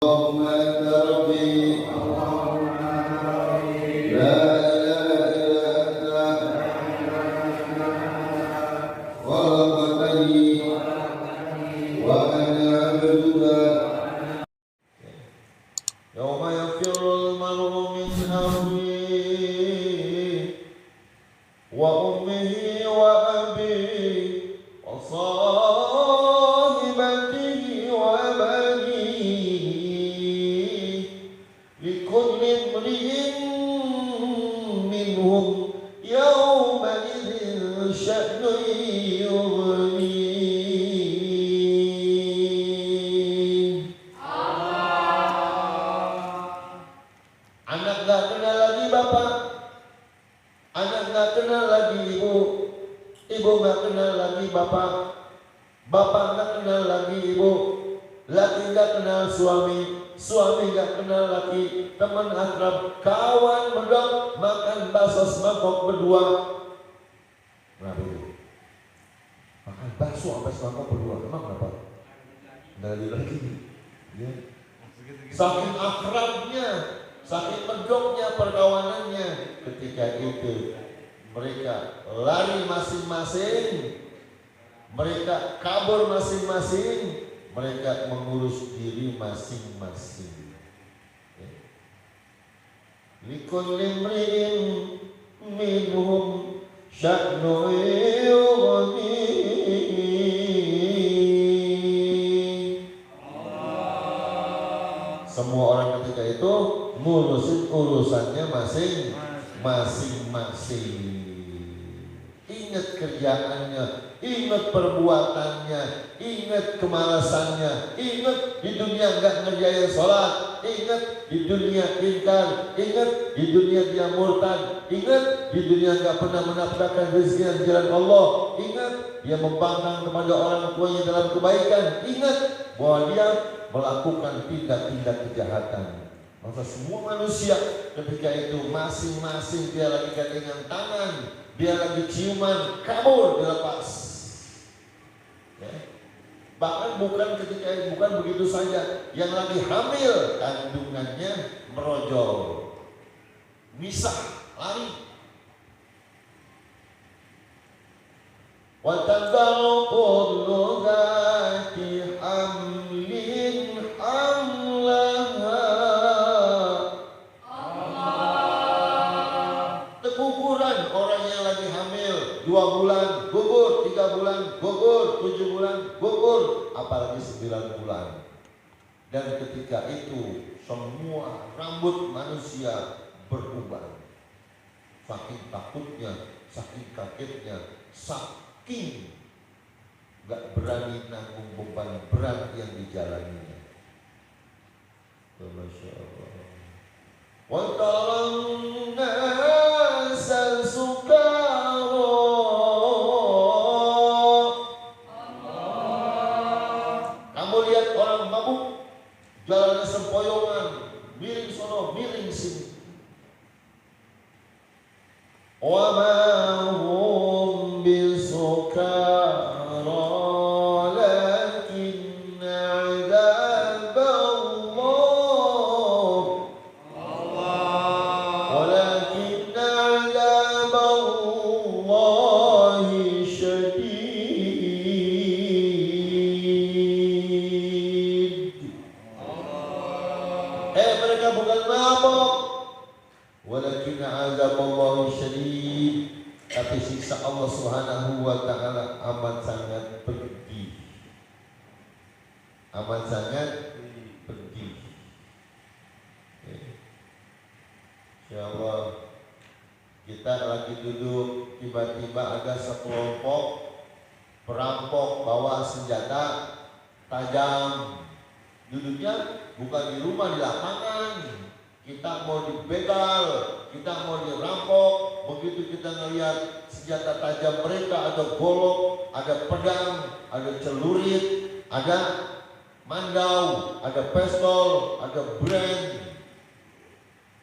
اللهم أنت ربي لا إله إلا أنت خلقتني وأنا عبدك يوم يفر المرء من أخيه وأمه وأبيه وصاحبته وبنيه لكل امرئ منهم يومئذ شأن يغنيه. Anak gak kenal lagi bapak, anak gak kenal lagi ibu, ibu gak kenal lagi bapak, bapak gak kenal lagi ibu, laki gak kenal suami, suami gak kenal laki, teman akrab, kawan berdua makan bakso semangkok berdua. Kenapa itu? Makan bakso sampai semangkok berdua, emang kenapa? Lagi. Ya. Saking akrabnya, saking medoknya perkawanannya, ketika itu mereka lari masing-masing, mereka kabur masing-masing, mereka mengurus diri masing-masing. Likulli imri'in minhum sya'nu yughnihi. Semua orang ketika itu ngurusin urusannya masing-masing. Ingat kerjaannya, ingat perbuatannya, ingat kemalasannya, ingat di dunia enggak ngerjain sholat, ingat di dunia ingkar, ingat di dunia dia murtad, ingat di dunia enggak pernah menafkahkan rezeki di jalan Allah, ingat dia membangkang kepada orang tuanya dalam kebaikan, ingat bahwa dia melakukan tindak-tindak kejahatan. Maka semua manusia ketika itu masing-masing dia lagi gandengan tangan, dia lagi ciuman, kabur dilepas. Ya. Bahkan bukan begitu saja, yang lagi hamil kandungannya merojol, misah, lari. Wa tadau kullu dzati hamlin hamlaha. Keguguran orang yang lagi hamil 2 bulan gugur, 3 bulan gugur, 7 bulan gugur, apalagi 9 bulan. Dan ketika itu semua rambut manusia berubah. Saking takutnya, saking kagetnya, saking gak berani nanggung beban berat yang dijalaninya. Masya Allah. Wa taran nasa sukara. Kamu lihat orang mabuk, jalannya sempoyongan, miring sono, miring sini. Wa ma hum bisukara lakin azab Allah, walakin azab Allah syadid. Mereka bukan mabuk, walakin azab Allah syadid, tapi siksa Allah Subhanahu wa taala amat sangat pedih. Amat sangat pedih. Insyaallah kita lagi duduk, tiba-tiba ada sekelompok perampok bawa senjata tajam. Duduknya bukan di rumah, di lapangan. Kita mau dibegal, kita mau dirampok. Begitu kita ngelihat senjata tajam mereka, ada golok, ada pedang, ada celurit, ada mandau, ada pistol, ada brand.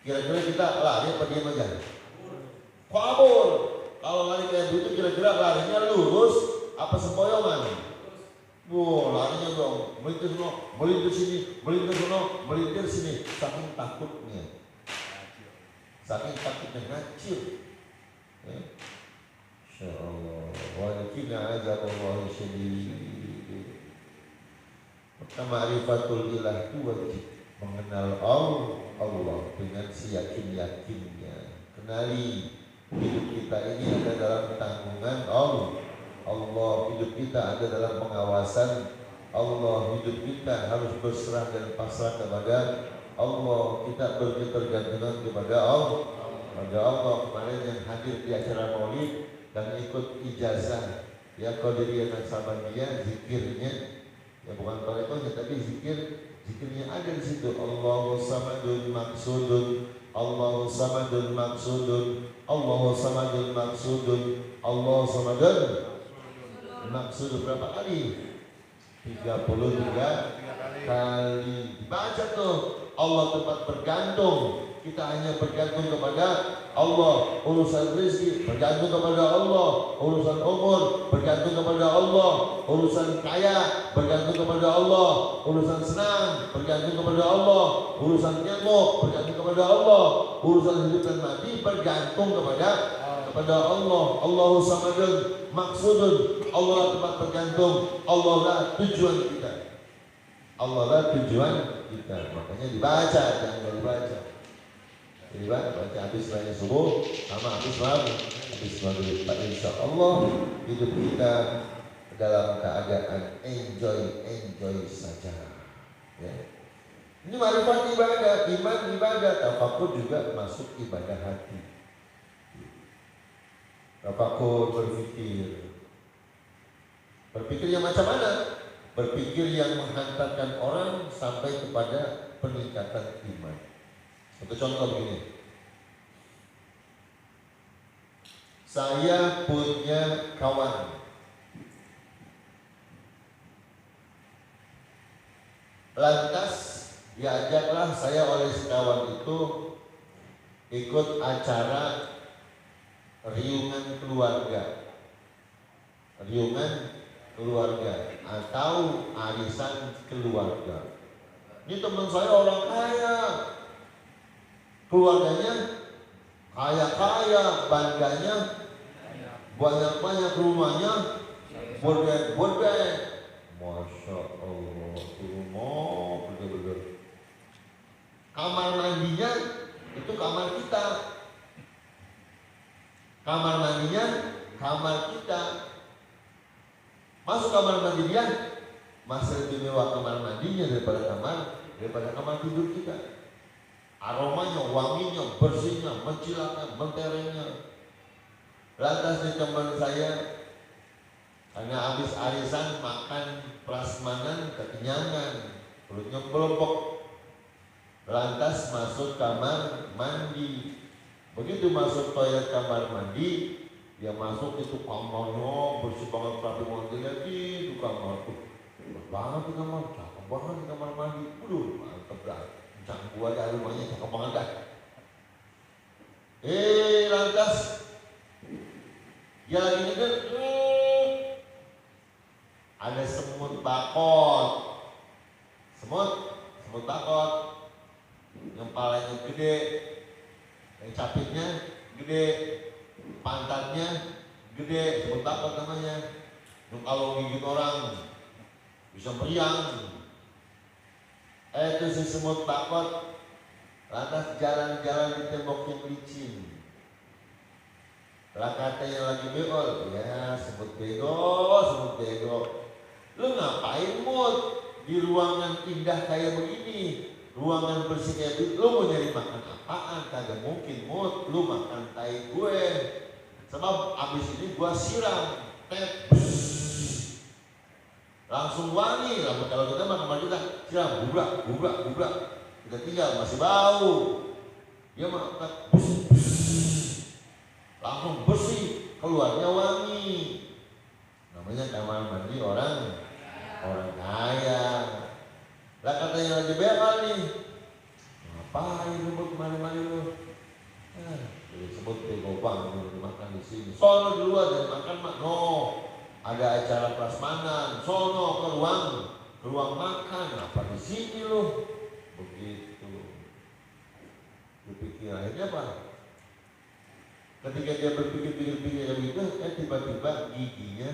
Kira-kira kita lari apa diam aja? Kabur. Kalau lari kayak begitu kira-kira larinya lurus apa sempoyongan? Wow, larinya dong, melintir sono, melintir sini, melintir sono, melintir sini, saking takutnya, ngacir. Ya. Insya Allah, walakina azaballah syadid. Maka ma'rifatul ilah itu wajib mengenal Allah dengan seyakin-yakinnya. Kenali hidup kita ini ada dalam tanggungan Allah, hidup kita ada dalam pengawasan Allah, hidup kita harus berserah dan pasrah kepada Allah, kita bergantungan kepada Allah. Kemarin yang hadir di acara Maulid dan ikut ijazah ya Qadiriyah Naksabandia, zikirnya ya bukan tarekohnya tapi zikirnya ada di situ. Allahu samadun maksudun, Allahu samadun maksudun, Allahu samadun maksudun, Allahu samadun maksud. Berapa kali? 33 kali dibaca tuh. Allah tempat bergantung, kita hanya bergantung kepada Allah. Urusan rezeki bergantung kepada Allah, urusan umur bergantung kepada Allah, urusan kaya bergantung kepada Allah, urusan senang bergantung kepada Allah, urusan ilmu bergantung kepada Allah, urusan hidup dan mati bergantung kepada Allah. Allahu samadun maksudun, Allah tempat bergantung, Allah lah tujuan kita, Allah lah tujuan kita. Makanya dibaca, jangan dibaca. Jadi baca habis banyak subuh sama habis maghrib. Insya Allah hidup kita dalam keadaan enjoy saja. Ya. Ini marifat ibadah, iman ibadah, tafakur juga masuk ibadah hati. Tafakur berpikir yang macam mana? Berpikir yang menghantarkan orang sampai kepada peningkatan iman. Satu contoh begini, saya punya kawan, lantas diajaklah saya oleh sekawan itu ikut acara riungan keluarga atau arisan keluarga. Ini teman saya orang kaya, keluarganya kaya, bangganya banyak rumahnya, bordel. Masya Allah, rumah bener-bener. Kamar mandinya itu kamar kita. Masuk kamar mandi dia, masih lebih mewah kamar mandinya daripada kamar tidur kita. Aromanya, wanginya, bersihnya, mencilaknya, menterengnya. Lantas di teman saya, karena habis arisan makan prasmanan kekenyangan, perutnya melopok. Lantas masuk kamar mandi. Begitu masuk toilet kamar mandi, dia masuk itu kamarnya bersih banget, rapi banget. Dilihat itu kamar tuh, banget di kamar, cakep banget di kamar mandi. Waduh, mantep dah. Gua ada rumahnya cakep banget dah. Lantas dia lagi ngedet, ada semut bakot, yang palanya gede, yang capitnya gede, pantatnya gede, semut bakot namanya. Yang kalau gigit orang bisa meriang. Itu si semut bakot lantas jalan-jalan di tembok yang licin. Lah katanya lagi beol, ya semut bego. Lu ngapain mut di ruangan indah kayak begini, ruangan bersih kayak begini? Lu mau nyari makan apaan? Kagak mungkin mut, lu makan tai gue. Sebab abis ini gua siram, langsung wangi. Kalau kita makan kita siram, gubrak, kita tinggal masih bau. Dia makan langsung bersih, keluarnya wangi. Namanya kamar mandi orang kaya. Lah katanya lagi bekal nih, ngapain lu kemana-mana lu? Sebut bego bang, lu makan di sini. Soalnya di luar dan makan mak, no. ada acara prasmanan, sono ke ruang makan, apa di sini loh, begitu. Berpikir akhirnya apa? Ketika dia berpikir yang itu, tiba-tiba giginya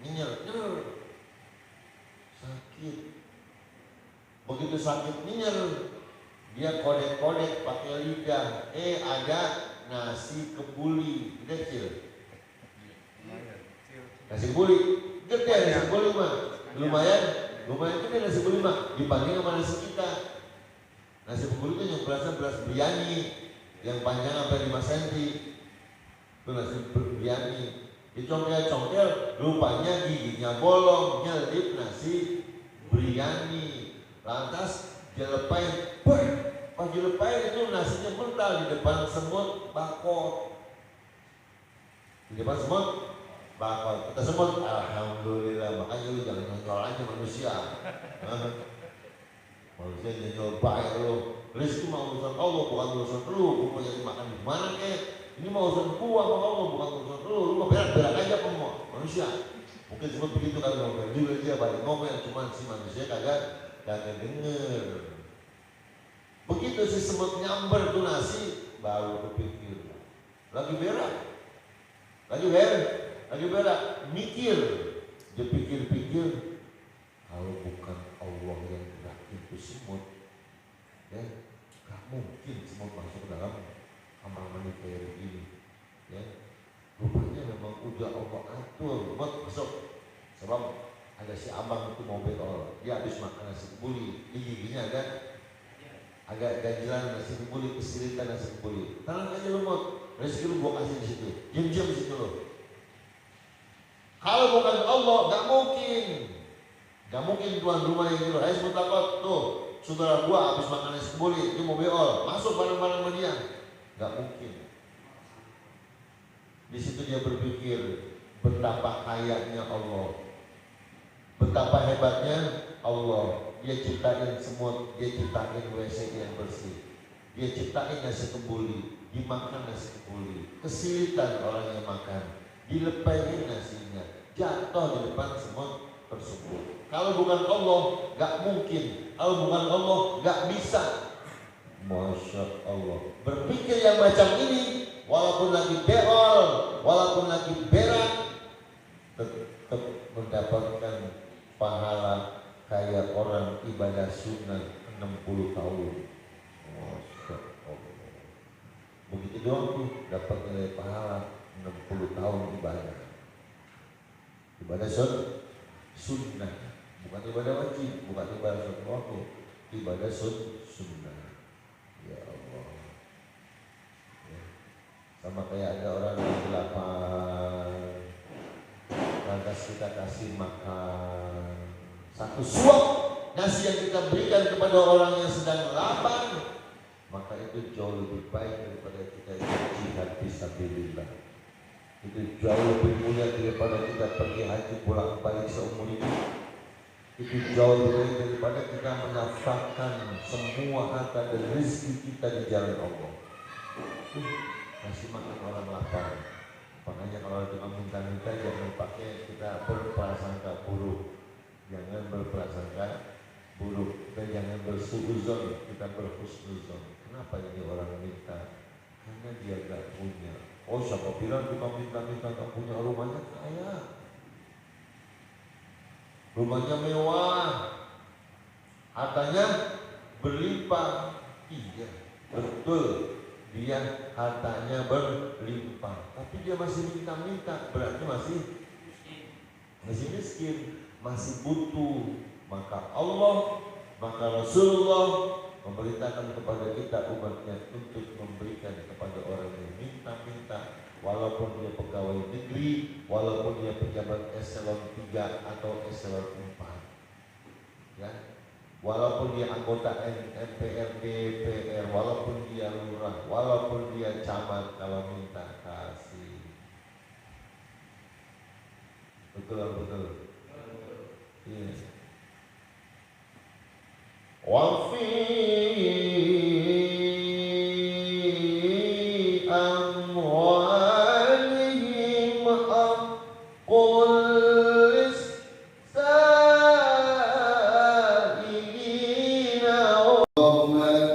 nyer, sakit. Begitu sakit nyer, dia kodek-kodek pakai lidah, ada nasi kebuli kecil. Nasi kebuli gede, nasi kebuli mah lumayan gede nasi kebuli mah dibanding sama nasi kita. Nasi kebuli itu yang beras biryani yang panjang sampai 5 cm. Itu nasi biryani. Dicongkel-congkel, rupanya giginya bolong, nyelip nasi biryani. Lantas dilepain, pas dilepain itu nasinya mental di depan semut bakot. Di depan semut bakal kita semut, alhamdulillah. Makanya lu jangan nyonjol aja manusia. Manusia nyonjol baik lu. Rezeki mah urusan Allah, bukan urusan lu. Lu mau jadi makan di mana kek? Ini mah urusan gua sama Allah, bukan urusan lu. Lu mah berak aja semua manusia. Mungkin semut begitu kan ngomong juga dia balik ngomong, cuma si manusia kagak denger. Begitu si semut nyamber tuh nasi, baru kepikir lagi berak, mikir. Dia pikir-pikir, kalau bukan Allah yang gerakin itu semut, ya gak mungkin semut masuk ke dalam kamar mandi kayak begini. Ya, rupanya memang udah Allah atur, masuk. Sebab ada si abang itu mau beol, dia habis makan nasi kebuli, giginya agak ganjilan nasi kebuli, kesilitan nasi kebuli. Tenang aja lu mau, rezeki lu gua kasih di situ, diam-diam di situ lo. Kalau bukan Allah, gak mungkin tuan rumah yang gitu. Ayo sebut takut tuh, saudara gua habis makan nasi kebuli, dia mau beol, masuk bareng-bareng sama dia, gak mungkin. Di situ dia berpikir betapa kayanya Allah, betapa hebatnya Allah. Dia ciptain semut, dia ciptain WC yang bersih, dia ciptain nasi kebuli, dimakan nasi kebuli, kesilitan orang yang makan, dilepain nasinya, jatuh di depan semut tersebut. Kalau bukan Allah, gak mungkin. Kalau bukan Allah, gak bisa. Masya Allah. Berpikir yang macam ini, walaupun lagi beol, walaupun lagi berak, tetap mendapatkan pahala kayak orang ibadah sunnah 60 tahun. Masya Allah. Begitu doang tuh dapat nilai pahala 60 tahun ibadah. Ibadah sunnah, bukan ibadah wajib, bukan ibadah sunnah waktu, ibadah sunnah. Ya Allah. Ya. Sama kayak ada orang yang lapar, lantas kita kasih makan satu suap nasi yang kita berikan kepada orang yang sedang lapar, maka itu jauh lebih baik daripada kita jihad fisabilillah. Itu jauh lebih mulia daripada kita pergi haji pulang balik seumur hidup. Itu jauh lebih baik daripada kita menafkahkan semua harta dan rezeki kita di jalan Allah. Kasih makan orang lapar. Makanya kalau kita minta-minta jangan pakai kita berprasangka buruk. Jangan berprasangka buruk dan jangan bersuuzon, kita berhusnuzon. Kenapa ini orang minta? Karena dia gak punya. Oh, siapa bilang kita minta-minta gak punya? Rumahnya kaya, rumahnya mewah, hartanya berlimpah. Iya, betul, dia hartanya berlimpah, tapi dia masih minta-minta, berarti masih miskin, masih butuh. Maka Allah, maka Rasulullah memerintahkan kepada kita umatnya untuk memberikan kepada orang yang minta-minta, walaupun dia pegawai negeri, walaupun dia pejabat eselon 3 atau eselon 4, ya, walaupun dia anggota MPR, DPR, walaupun dia lurah, walaupun dia camat, kalau minta kasih. Betul. Iya. Wa fi amwalihim haqqul Allahumma